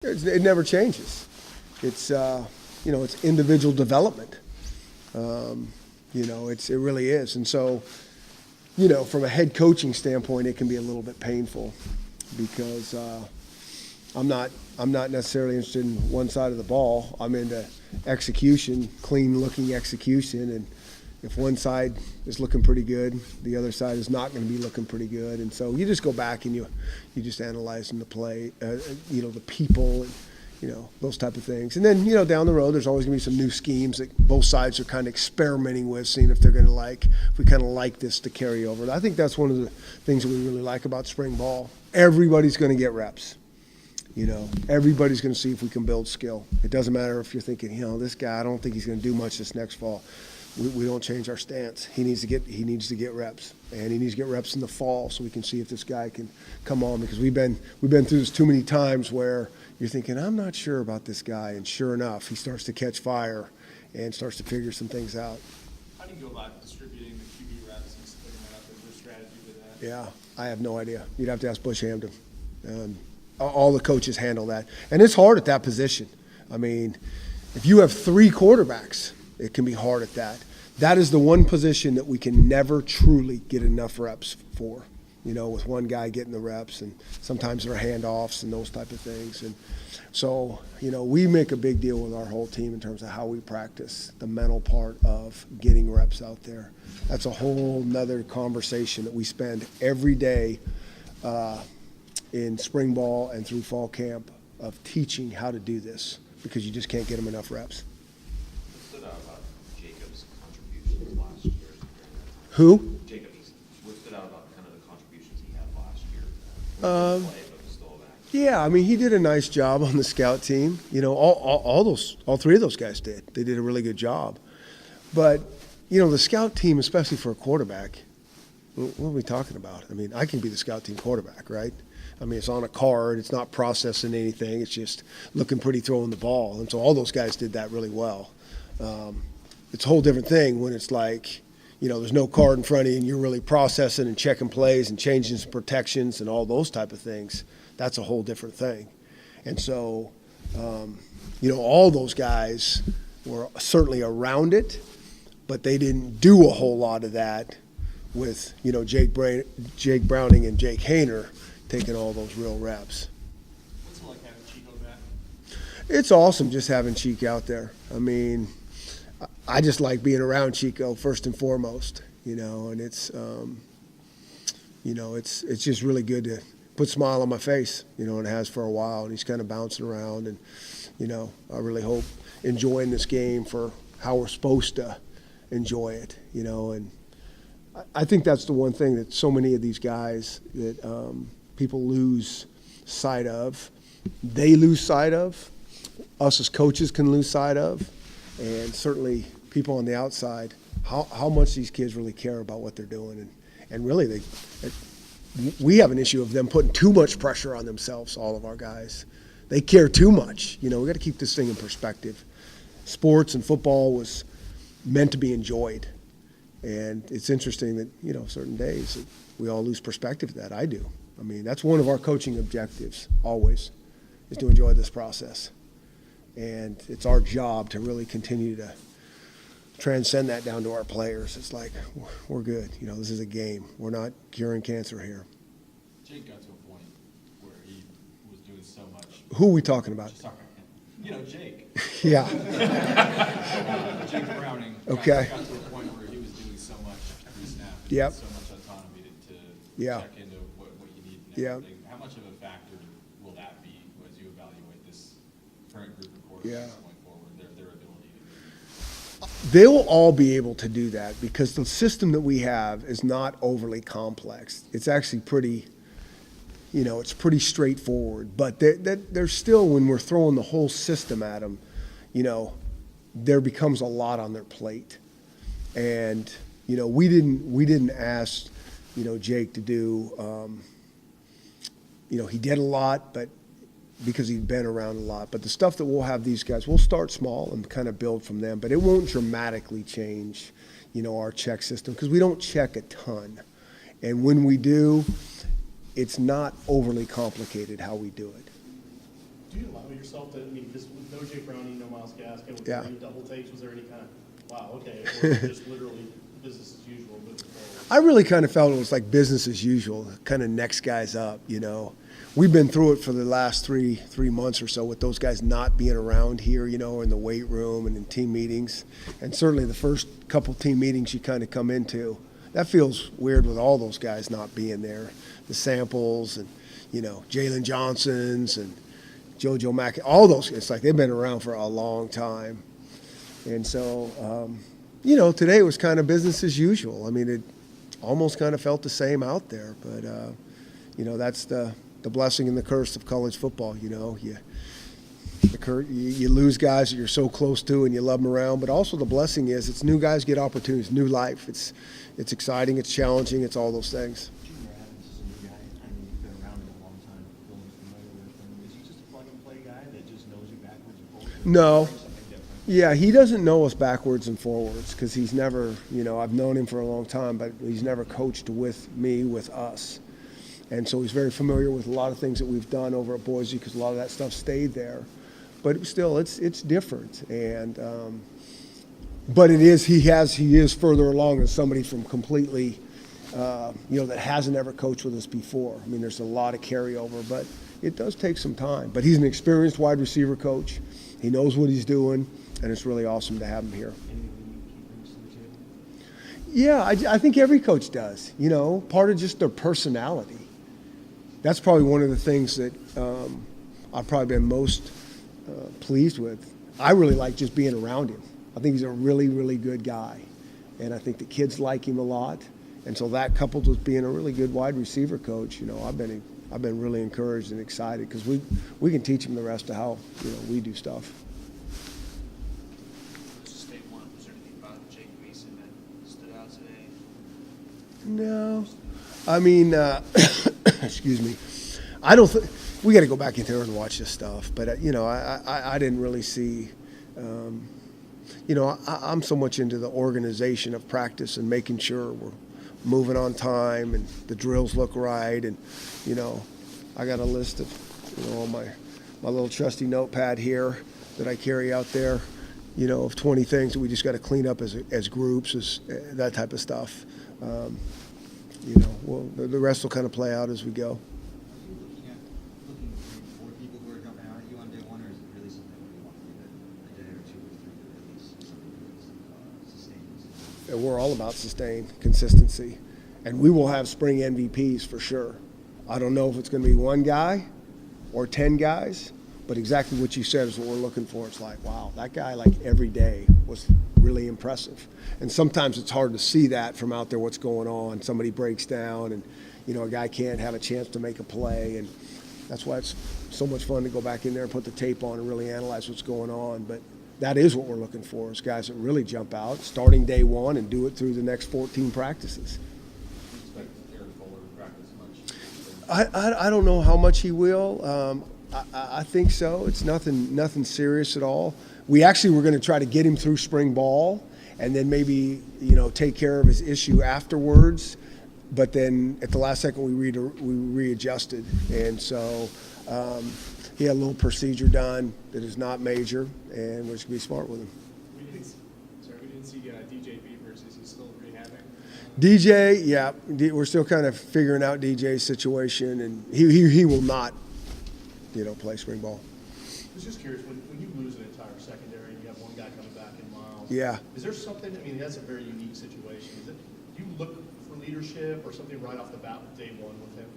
It never changes. It's it's individual development. It really is. And so, from a head coaching standpoint, it can be a little bit painful because I'm not necessarily interested in one side of the ball. I'm into execution, clean-looking execution, and if one side is looking pretty good, the other side is not going to be looking pretty good. And so you just go back and you just analyze the play, the people, and, those type of things. And then, down the road, there's always going to be some new schemes that both sides are kind of experimenting with, seeing if they're going to if we kind of like this to carry over. And I think that's one of the things that we really like about spring ball. Everybody's going to get reps. Everybody's going to see if we can build skill. It doesn't matter if you're thinking, this guy, I don't think he's going to do much this next fall. We don't change our stance. He needs to get reps, and he needs to get reps in the fall so we can see if this guy can come on, because we've been through this too many times where you're thinking, I'm not sure about this guy, and sure enough, he starts to catch fire and starts to figure some things out. How do you go about distributing the QB reps and splitting that up? Is there a strategy for that? Yeah, I have no idea. You'd have to ask Bush Hamden. All the coaches handle that, and it's hard at that position. I mean, if you have 3 quarterbacks, it can be hard at that. That is the one position that we can never truly get enough reps for, with one guy getting the reps, and sometimes there are handoffs and those type of things. And so, we make a big deal with our whole team in terms of how we practice the mental part of getting reps out there. That's a whole nother conversation that we spend every day in spring ball and through fall camp of teaching how to do this, because you just can't get them enough reps. Who? Jacob. What stood out about kind of the contributions he had last year? Yeah, I mean, he did a nice job on the scout team. All 3 of those guys did. They did a really good job. But, the scout team, especially for a quarterback, what are we talking about? I mean, I can be the scout team quarterback, right? I mean, it's on a card. It's not processing anything. It's just looking pretty, throwing the ball. And so all those guys did that really well. It's a whole different thing when it's like, there's no card in front of you and you're really processing and checking plays and changing some protections and all those type of things. That's a whole different thing. And so, all those guys were certainly around it, but they didn't do a whole lot of that with, Jake Browning and Jake Hayner taking all those real reps. What's it like having Chico back? It's awesome just having Chico out there. I mean, I just like being around Chico first and foremost, and it's, it's just really good to put a smile on my face, and it has for a while, and he's kind of bouncing around, and, I really hope enjoying this game for how we're supposed to enjoy it, and I think that's the one thing that so many of these guys that people lose sight of, they lose sight of, us as coaches can lose sight of, and certainly people on the outside, how much these kids really care about what they're doing. And really, we have an issue of them putting too much pressure on themselves, all of our guys. They care too much. We got to keep this thing in perspective. Sports and football was meant to be enjoyed. And it's interesting that, certain days that we all lose perspective of that. I do. I mean, that's one of our coaching objectives, always, is to enjoy this process. And it's our job to really continue to transcend that down to our players. It's like, we're good. This is a game. We're not curing cancer here. Jake got to a point where he was doing so much. Who are we talking about? Sorry. Jake. Yeah. Jake Browning Okay. got to a point where he was doing so much every snap. Yep. So much autonomy to Yeah. check into what you need and Yeah. everything. How much of a factor will that be as you evaluate this current group of quarterbacks Yeah. going forward, their ability to They will all be able to do that because the system that we have is not overly complex. It's actually pretty, it's pretty straightforward. But there's still, when we're throwing the whole system at them, there becomes a lot on their plate. And, we didn't ask, Jake to do, he did a lot, but because he'd been around a lot. But the stuff that we'll have these guys, we'll start small and kind of build from them. But it won't dramatically change, our check system because we don't check a ton. And when we do, it's not overly complicated how we do it. Do you allow yourself to, I mean, because with no Jake Browning, no Miles Gaskin, with Yeah. any double takes, was there any kind of, wow, okay, or was it just literally business as usual moving forward? I really kind of felt it was like business as usual, kind of next guys up, you know. We've been through it for the last three months or so with those guys not being around here, you know, in the weight room and in team meetings. And certainly the first couple team meetings you kind of come into, that feels weird with all those guys not being there. The Samples and, you know, Jalen Johnsons and JoJo Mack, all those, it's like they've been around for a long time. And so, you know, today was kind of business as usual. I mean, it almost kind of felt the same out there. But, you know, that's the blessing and the curse of college football, you know. You lose guys that you're so close to and you love them around. But also the blessing is it's new guys get opportunities, new life. It's exciting, it's challenging, it's all those things. Junior Adams is a new guy. I mean, you've been around him a long time, feeling familiar with him. Is he just a plug-and-play guy that just knows you backwards and forwards? No. Or something different? Yeah, he doesn't know us backwards and forwards because he's never, you know, I've known him for a long time, but he's never coached with me, with us. And so he's very familiar with a lot of things that we've done over at Boise because a lot of that stuff stayed there. But still, it's different. And but it is he is further along than somebody from completely, you know, that hasn't ever coached with us before. I mean, there's a lot of carryover, but it does take some time. But he's an experienced wide receiver coach. He knows what he's doing, and it's really awesome to have him here. Anything you keep brings to the table? Yeah, I think every coach does. You know, part of just their personality. That's probably one of the things that I've probably been most pleased with. I really like just being around him. I think he's a really, really good guy. And I think the kids like him a lot. And so that coupled with being a really good wide receiver coach, you know, I've been really encouraged and excited because we can teach him the rest of how, you know, we do stuff. State one, was there anything about Jake Mason that stood out today? No. I mean, excuse me. I don't think we got to go back in there and watch this stuff. But you know, I didn't really see. You know, I'm so much into the organization of practice and making sure we're moving on time and the drills look right. And you know, I got a list of, you know, on my little trusty notepad here that I carry out there. You know, of 20 things that we just got to clean up as groups, as that type of stuff. You know, well, the rest will kind of play out as we go. Are you looking for people who are jumping out at you on day one, or is it really something where you want to give it a day or two or three to release something that sustains? And we're all about sustain, consistency. And we will have spring MVPs for sure. I don't know if it's going to be one guy or 10 guys, but exactly what you said is what we're looking for. It's like, wow, that guy like every day was really impressive. And sometimes it's hard to see that from out there, what's going on. Somebody breaks down and, you know, a guy can't have a chance to make a play. And that's why it's so much fun to go back in there and put the tape on and really analyze what's going on. But that is what we're looking for, is guys that really jump out starting day one and do it through the next 14 practices. Do you expect Eric Fuller to practice much? I don't know how much he will. I think so. It's nothing serious at all. We actually were going to try to get him through spring ball and then maybe, you know, take care of his issue afterwards. But then at the last second we readjusted, and so he had a little procedure done that is not major, and we're just gonna be smart with him. We didn't see DJ Beavers. Is he still rehabbing? DJ, yeah, we're still kind of figuring out DJ's situation, and he will not, you know, play spring ball. I was just curious, when you lose an entire secondary and you have one guy coming back in Miles, Yeah. is there something, I mean, that's a very unique situation. Do you look for leadership or something right off the bat with day one with him?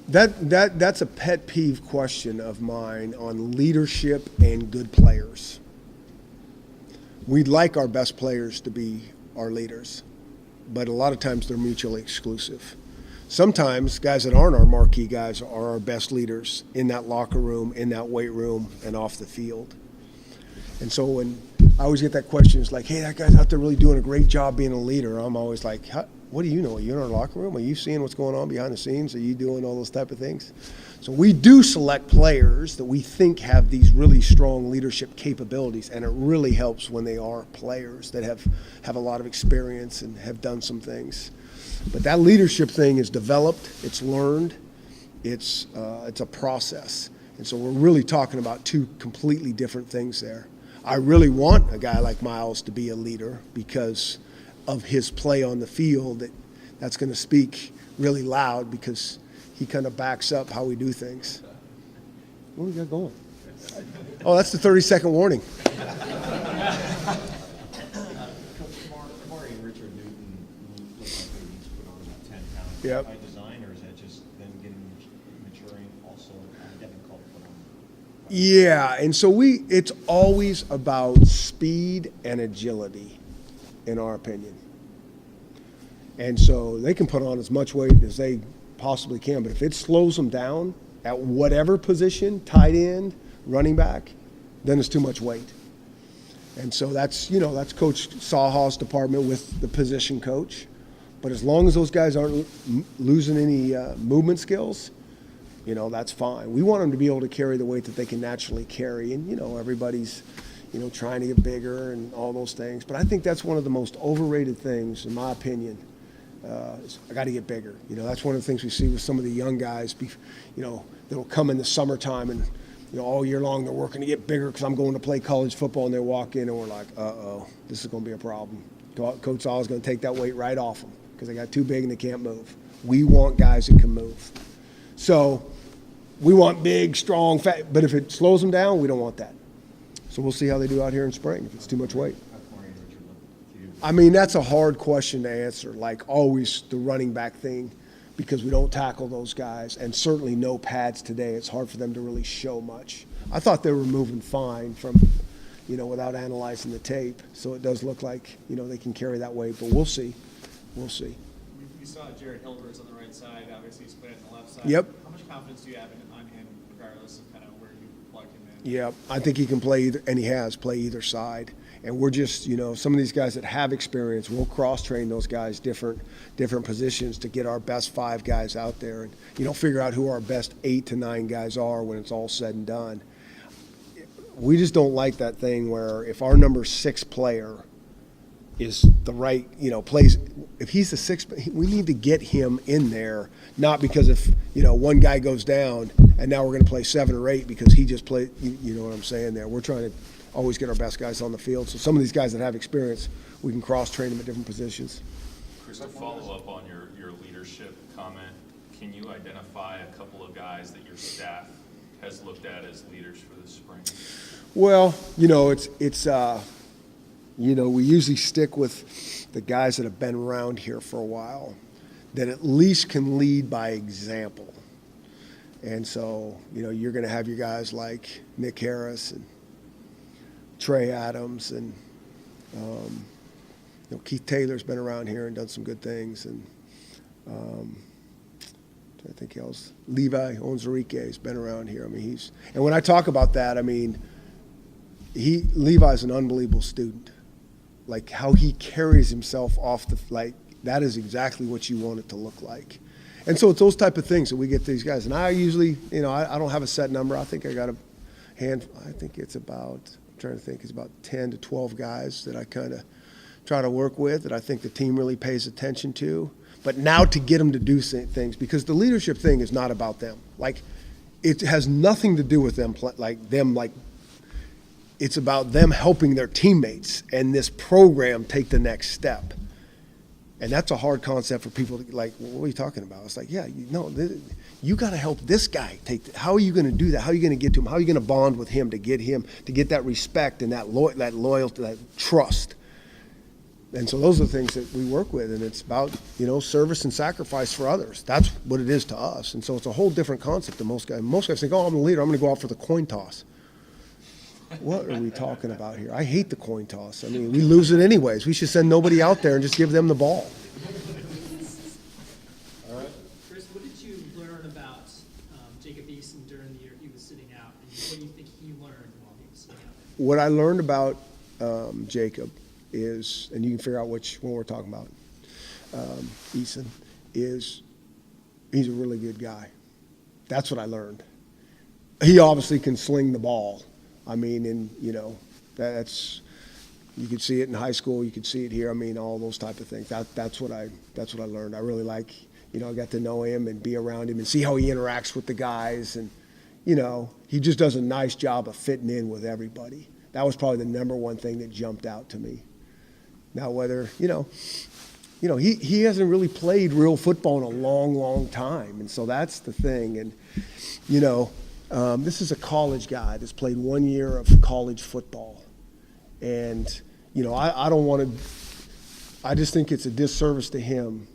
That's a pet peeve question of mine on leadership and good players. We'd like our best players to be our leaders, but a lot of times they're mutually exclusive. Sometimes guys that aren't our marquee guys are our best leaders in that locker room, in that weight room, and off the field. And so when I always get that question, it's like, hey, that guy's out there really doing a great job being a leader. I'm always like, what do you know? Are you in our locker room? Are you seeing what's going on behind the scenes? Are you doing all those type of things? So we do select players that we think have these really strong leadership capabilities, and it really helps when they are players that have a lot of experience and have done some things. But that leadership thing is developed, it's learned, it's a process. And so we're really talking about two completely different things there. I really want a guy like Miles to be a leader because of his play on the field. That's going to speak really loud because he kind of backs up how we do things. What do we got going? Oh, that's the 30-second warning. Coach Kamari and Richard Newton look like they each put on about 10 pounds. Yep. By design, or is that just them maturing also? Devin called put on. Yeah, and so it's always about speed and agility, in our opinion. And so they can put on as much weight as they possibly can, but if it slows them down at whatever position, tight end, running back, then it's too much weight. And so that's Coach Sawhall's department with the position coach. But as long as those guys aren't losing any movement skills, that's fine. We want them to be able to carry the weight that they can naturally carry. And, everybody's, trying to get bigger and all those things. But I think that's one of the most overrated things, in my opinion. I got to get bigger. That's one of the things we see with some of the young guys, that'll come in the summertime and, all year long they're working to get bigger because I'm going to play college football, and they walk in and we're like, uh-oh, this is going to be a problem. Coach Saul is going to take that weight right off them because they got too big and they can't move. We want guys that can move. So we want big, strong, fat, but if it slows them down, we don't want that. So we'll see how they do out here in spring if it's too much weight. I mean, that's a hard question to answer, like always the running back thing, because we don't tackle those guys, and certainly no pads today. It's hard for them to really show much. I thought they were moving fine from, without analyzing the tape, so it does look like, they can carry that weight, but we'll see. We'll see. You saw Jared Hilbert's on the right side, obviously he's playing on the left side. Yep. How much confidence do you have on him, regardless of kind of where you plug him in? Yeah, I think he can play either, and he has play either side. And we're just, some of these guys that have experience, we'll cross-train those guys different positions to get our best 5 guys out there and, figure out who our best 8 to 9 guys are when it's all said and done. We just don't like that thing where if our number 6 player is the right, plays, if he's the 6th, we need to get him in there, not because if, one guy goes down and now we're going to play 7 or 8 because he just played, you know what I'm saying there. We're trying to always get our best guys on the field. So some of these guys that have experience, we can cross-train them at different positions. Chris, to follow up on your leadership comment, can you identify a couple of guys that your staff has looked at as leaders for this spring? Well, we usually stick with the guys that have been around here for a while that at least can lead by example. And so, you're going to have your guys like Nick Harris and Trey Adams and Keith Taylor's been around here and done some good things, and I think else Levi Onzarike's been around here. I mean, and when I talk about that, I mean Levi's an unbelievable student. Like how he carries himself off that is exactly what you want it to look like. And so it's those type of things that we get these guys. And I usually, I don't have a set number. I think I got I think it's about, trying to think, it's about 10 to 12 guys that I kind of try to work with that I think the team really pays attention to. But now to get them to do things, because the leadership thing is not about them. Like, it has nothing to do with them, it's about them helping their teammates and this program take the next step. And that's a hard concept for people to, like, well, what are you talking about? It's like, yeah, you got to help this guy how are you going to do that? How are you going to get to him? How are you going to bond with him to get that respect and that loyalty, that trust? And so those are the things that we work with, and it's about, service and sacrifice for others. That's what it is to us. And so it's a whole different concept than most guys. Most guys think, oh, I'm the leader, I'm going to go out for the coin toss. What are we talking about here? I hate the coin toss. I mean, we lose it anyways. We should send nobody out there and just give them the ball. All right. Chris, what did you learn about Jacob Eason during the year he was sitting out? And what do you think he learned while he was sitting out? What I learned about Jacob is, and you can figure out which one we're talking about, Eason, is he's a really good guy. That's what I learned. He obviously can sling the ball. I mean, and that's, you could see it in high school, you could see it here. I mean, all those type of things. That's what I learned. I really I got to know him and be around him and see how he interacts with the guys, and he just does a nice job of fitting in with everybody. That was probably the number one thing that jumped out to me. Now, whether, he hasn't really played real football in a long, long time. And so that's the thing. And, this is a college guy that's played 1 year of college football. And, I don't want to, I just think it's a disservice to him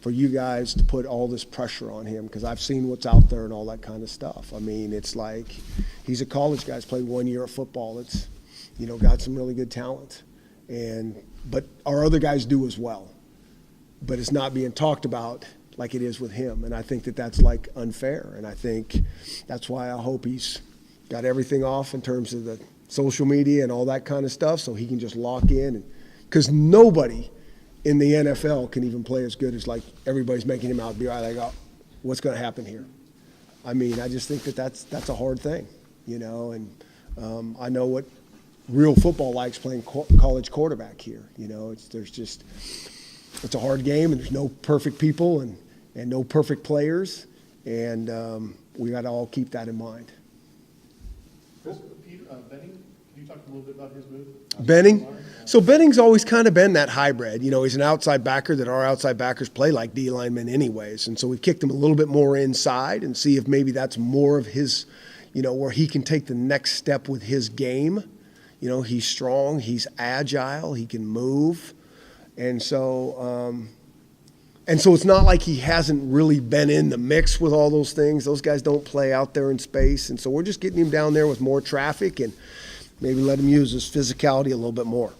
for you guys to put all this pressure on him, because I've seen what's out there and all that kind of stuff. I mean, it's like he's a college guy. He's played 1 year of football. It's, got some really good talent. But our other guys do as well. But it's not being talked about like it is with him. And I think that that's like unfair. And I think that's why I hope he's got everything off in terms of the social media and all that kind of stuff, so he can just lock in. Because nobody in the NFL can even play as good as like everybody's making him out to be. Like, oh, what's going to happen here? I mean, I just think that that's a hard thing, and I know what real football likes playing college quarterback here. It's a hard game, and there's no perfect people and no perfect players, and we got to all keep that in mind. Peter, Benning, can you talk a little bit about his move? Benning? So Benning's always kind of been that hybrid. He's an outside backer that our outside backers play like D linemen anyways. And so we've kicked him a little bit more inside and see if maybe that's more of his, where he can take the next step with his game. He's strong, he's agile, he can move. And so it's not like he hasn't really been in the mix with all those things. Those guys don't play out there in space. And so we're just getting him down there with more traffic and maybe let him use his physicality a little bit more.